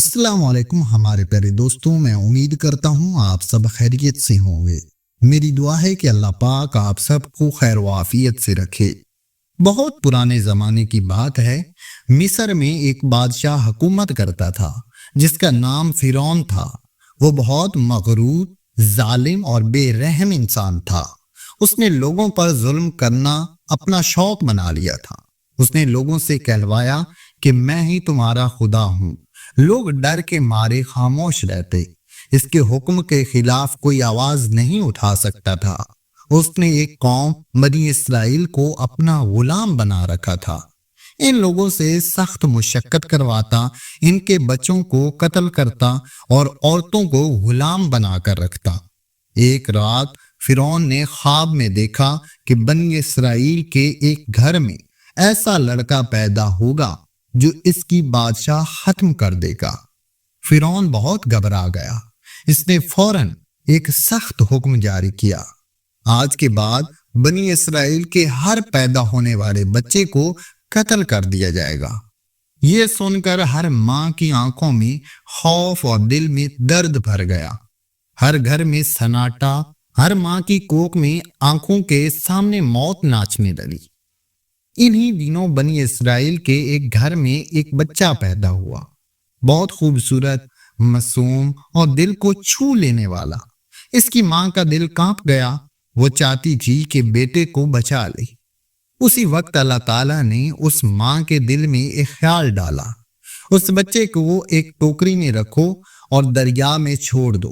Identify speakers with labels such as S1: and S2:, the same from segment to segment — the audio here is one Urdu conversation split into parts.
S1: السلام علیکم ہمارے پیارے دوستوں، میں امید کرتا ہوں آپ سب خیریت سے ہوں گے۔ میری دعا ہے کہ اللہ پاک آپ سب کو خیر و عافیت سے رکھے۔ بہت پرانے زمانے کی بات ہے، مصر میں ایک بادشاہ حکومت کرتا تھا جس کا نام فرعون تھا۔ وہ بہت مغرور، ظالم اور بے رحم انسان تھا۔ اس نے لوگوں پر ظلم کرنا اپنا شوق بنا لیا تھا۔ اس نے لوگوں سے کہلوایا کہ میں ہی تمہارا خدا ہوں۔ لوگ ڈر کے مارے خاموش رہتے۔ اس کے حکم کے خلاف کوئی آواز نہیں اٹھا سکتا تھا۔ اس نے ایک قوم بنی اسرائیل کو اپنا غلام بنا رکھا تھا۔ ان لوگوں سے سخت مشقت کرواتا، ان کے بچوں کو قتل کرتا اور عورتوں کو غلام بنا کر رکھتا۔ ایک رات فرعون نے خواب میں دیکھا کہ بنی اسرائیل کے ایک گھر میں ایسا لڑکا پیدا ہوگا جو اس کی بادشاہ ختم کر دے گا۔ فرعون بہت گھبرا گیا۔ اس نے فوراً ایک سخت حکم جاری کیا، آج کے بعد بنی اسرائیل کے ہر پیدا ہونے والے بچے کو قتل کر دیا جائے گا۔ یہ سن کر ہر ماں کی آنکھوں میں خوف اور دل میں درد بھر گیا۔ ہر گھر میں سناٹا، ہر ماں کی کوکھ میں آنکھوں کے سامنے موت ناچنے لگی۔ انہی دنوں بنی اسرائیل کے ایک گھر میں ایک بچہ پیدا ہوا، بہت خوبصورت، معصوم اور دل کو چھو لینے والا۔ اس کی ماں کا دل کانپ گیا۔ وہ چاہتی تھی کہ بیٹے کو بچا لے۔ اسی وقت اللہ تعالیٰ نے اس ماں کے دل میں ایک خیال ڈالا، اس بچے کو ایک ٹوکری میں رکھو اور دریا میں چھوڑ دو،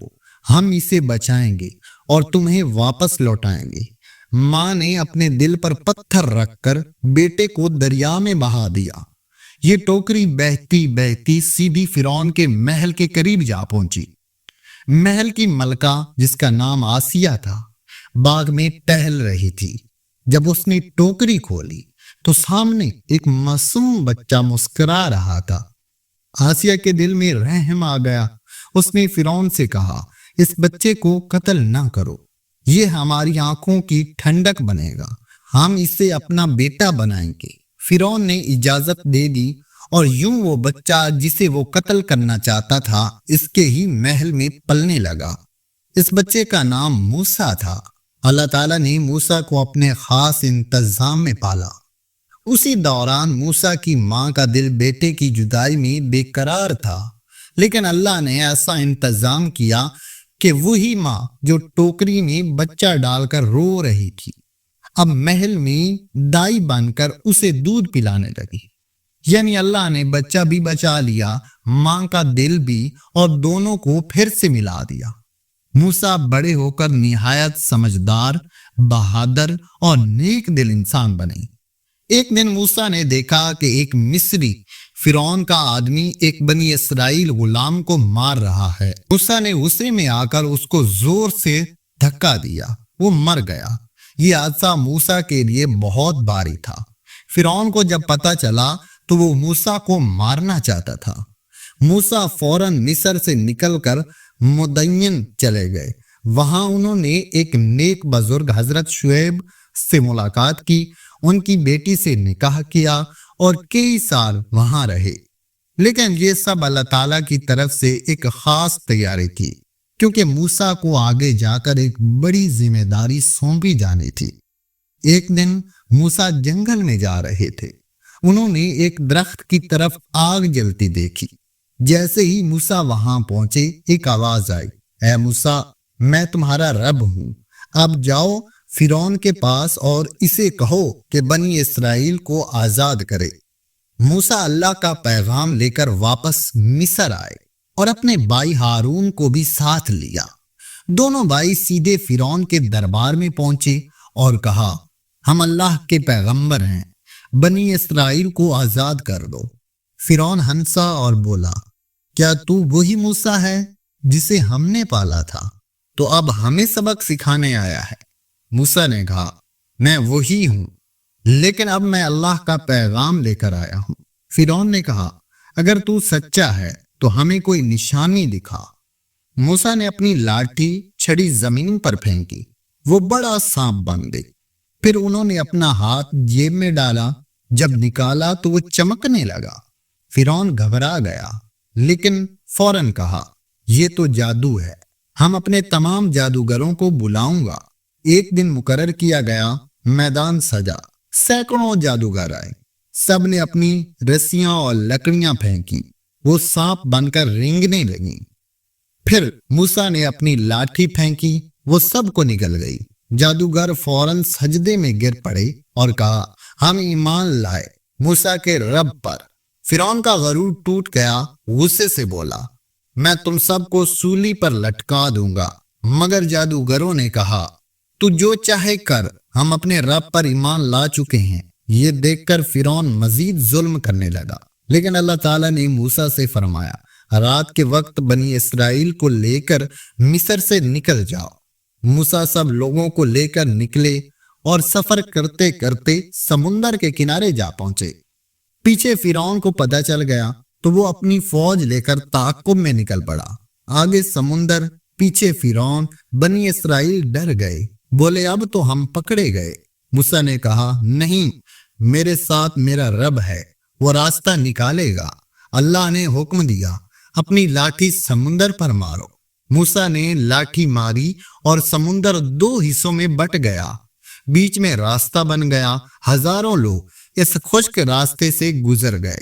S1: ہم اسے بچائیں گے اور تمہیں واپس لوٹائیں گے۔ ماں نے اپنے دل پر پتھر رکھ کر بیٹے کو دریا میں بہا دیا۔ یہ ٹوکری بہتی بہتی سیدھی فرعون کے محل کے قریب جا پہنچی۔ محل کی ملکہ، جس کا نام آسیہ تھا، باغ میں ٹہل رہی تھی۔ جب اس نے ٹوکری کھولی تو سامنے ایک معصوم بچہ مسکرا رہا تھا۔ آسیہ کے دل میں رحم آ گیا۔ اس نے فرعون سے کہا، اس بچے کو قتل نہ کرو، یہ ہماری آنکھوں کی ٹھنڈک بنے گا، ہم اسے اپنا بیٹا بنائیں گے۔ فرعون نے اجازت دے دی اور یوں وہ بچہ جسے وہ قتل کرنا چاہتا تھا اس کے ہی محل میں پلنے لگا۔ اس بچے کا نام موسیٰ تھا۔ اللہ تعالیٰ نے موسیٰ کو اپنے خاص انتظام میں پالا۔ اسی دوران موسیٰ کی ماں کا دل بیٹے کی جدائی میں بے قرار تھا، لیکن اللہ نے ایسا انتظام کیا کہ وہی ماں جو ٹوکری میں بچہ ڈال کر رو رہی تھی، اب محل میں دائی بن کر اسے دودھ پلانے لگی۔ یعنی اللہ نے بچہ بھی بچا لیا، ماں کا دل بھی، اور دونوں کو پھر سے ملا دیا۔ موسیٰ بڑے ہو کر نہایت سمجھدار، بہادر اور نیک دل انسان بنے۔ ایک دن موسیٰ نے دیکھا کہ ایک مصری فرعون کا آدمی ایک بنی اسرائیل غلام کو مار رہا ہے۔ موسیٰ نے غصے میں آ کر اس کو زور سے دھکا دیا، وہ مر گیا۔ یہ حادثہ موسیٰ کے لیے بہت بھاری تھا۔ فرعون کو جب پتہ چلا تو وہ موسیٰ کو مارنا چاہتا تھا۔ موسیٰ فوراً مصر سے نکل کر مدین چلے گئے۔ وہاں انہوں نے ایک نیک بزرگ حضرت شعیب سے ملاقات کی، ان کی بیٹی سے نکاح کیا اور کئی سال وہاں رہے۔ لیکن یہ سب اللہ تعالیٰ کی طرف سے ایک خاص تیاری تھی، کیونکہ موسیٰ کو آگے جا کر ایک بڑی ذمہ داری سونپی جانی تھی۔ ایک دن موسیٰ جنگل میں جا رہے تھے۔ انہوں نے ایک درخت کی طرف آگ جلتی دیکھی۔ جیسے ہی موسیٰ وہاں پہنچے، ایک آواز آئی، اے موسیٰ، میں تمہارا رب ہوں، اب جاؤ فرعون کے پاس اور اسے کہو کہ بنی اسرائیل کو آزاد کرے۔ موسیٰ اللہ کا پیغام لے کر واپس مصر آئے اور اپنے بھائی ہارون کو بھی ساتھ لیا۔ دونوں بھائی سیدھے فرعون کے دربار میں پہنچے اور کہا، ہم اللہ کے پیغمبر ہیں، بنی اسرائیل کو آزاد کر دو۔ فرعون ہنسا اور بولا، کیا تو وہی موسیٰ ہے جسے ہم نے پالا تھا؟ تو اب ہمیں سبق سکھانے آیا ہے۔ موسیٰ نے کہا، میں وہی ہوں، لیکن اب میں اللہ کا پیغام لے کر آیا ہوں۔ فرعون نے کہا، اگر تو سچا ہے تو ہمیں کوئی نشانی دکھا۔ موسیٰ نے اپنی لاٹھی چھڑی زمین پر پھینکی، وہ بڑا سانپ بن گئی۔ پھر انہوں نے اپنا ہاتھ جیب میں ڈالا، جب نکالا تو وہ چمکنے لگا۔ فرعون گھبرا گیا، لیکن فوراً کہا یہ تو جادو ہے، ہم اپنے تمام جادوگروں کو بلاؤں گا۔ ایک دن مقرر کیا گیا، میدان سجا، سینکڑوں جادوگر آئے، سب نے اپنی رسیاں اور لکڑیاں پھینکی، وہ سانپ بن کر رینگنے لگیں۔ پھر موسیٰ نے اپنی لاٹھی پھینکی، وہ سب کو نگل گئی۔ جادوگر فوراً سجدے میں گر پڑے اور کہا ہم ایمان لائے موسیٰ کے رب پر۔ فرعون کا غرور ٹوٹ گیا، غصے سے بولا میں تم سب کو سولی پر لٹکا دوں گا۔ مگر جادوگروں نے کہا تو جو چاہے کر، ہم اپنے رب پر ایمان لا چکے ہیں۔ یہ دیکھ کر فرعون مزید ظلم کرنے لگا، لیکن اللہ تعالیٰ نے موسیٰ سے فرمایا رات کے وقت بنی اسرائیل کو لے کر مصر سے نکل جاؤ۔ موسیٰ سب لوگوں کو لے کر نکلے اور سفر کرتے کرتے سمندر کے کنارے جا پہنچے۔ پیچھے فرعون کو پتہ چل گیا تو وہ اپنی فوج لے کر تعاقب میں نکل پڑا۔ آگے سمندر، پیچھے فرعون، بنی اسرائیل ڈر گئے، بولے اب تو ہم پکڑے گئے۔ موسیٰ نے کہا نہیں، میرے ساتھ میرا رب ہے، وہ راستہ نکالے گا۔ اللہ نے حکم دیا اپنی لاٹھی سمندر پر مارو۔ موسیٰ نے لاٹھی ماری اور سمندر دو حصوں میں بٹ گیا، بیچ میں راستہ بن گیا۔ ہزاروں لوگ اس خشک راستے سے گزر گئے۔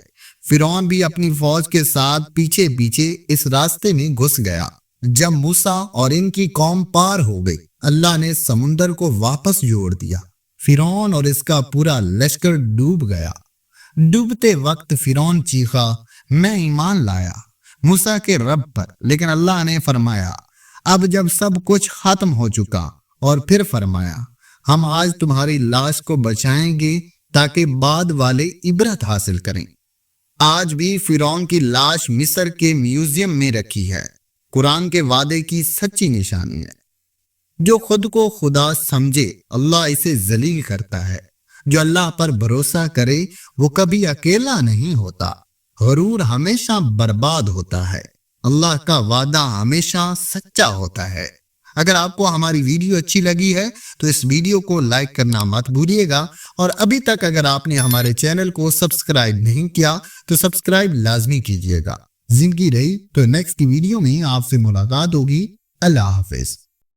S1: فرعون بھی اپنی فوج کے ساتھ پیچھے پیچھے اس راستے میں گھس گیا۔ جب موسیٰ اور ان کی قوم پار ہو گئی، اللہ نے سمندر کو واپس جوڑ دیا۔ فرعون اور اس کا پورا لشکر ڈوب گیا۔ ڈوبتے وقت فرعون چیخا میں ایمان لایا موسیٰ کے رب پر، لیکن اللہ نے فرمایا اب جب سب کچھ ختم ہو چکا، اور پھر فرمایا ہم آج تمہاری لاش کو بچائیں گے تاکہ بعد والے عبرت حاصل کریں۔ آج بھی فرعون کی لاش مصر کے میوزیم میں رکھی ہے۔ قرآن کے وعدے کی سچی نشانی ہے۔ جو خود کو خدا سمجھے اللہ اسے ذلیل کرتا ہے، جو اللہ پر بھروسہ کرے وہ کبھی اکیلا نہیں ہوتا۔ غرور ہمیشہ برباد ہوتا ہے، اللہ کا وعدہ ہمیشہ سچا ہوتا ہے۔ اگر آپ کو ہماری ویڈیو اچھی لگی ہے تو اس ویڈیو کو لائک کرنا مت بھولیے گا، اور ابھی تک اگر آپ نے ہمارے چینل کو سبسکرائب نہیں کیا تو سبسکرائب لازمی کیجیے گا۔ زندگی رہی تو نیکسٹ کی ویڈیو میں آپ سے ملاقات ہوگی۔ اللہ حافظ۔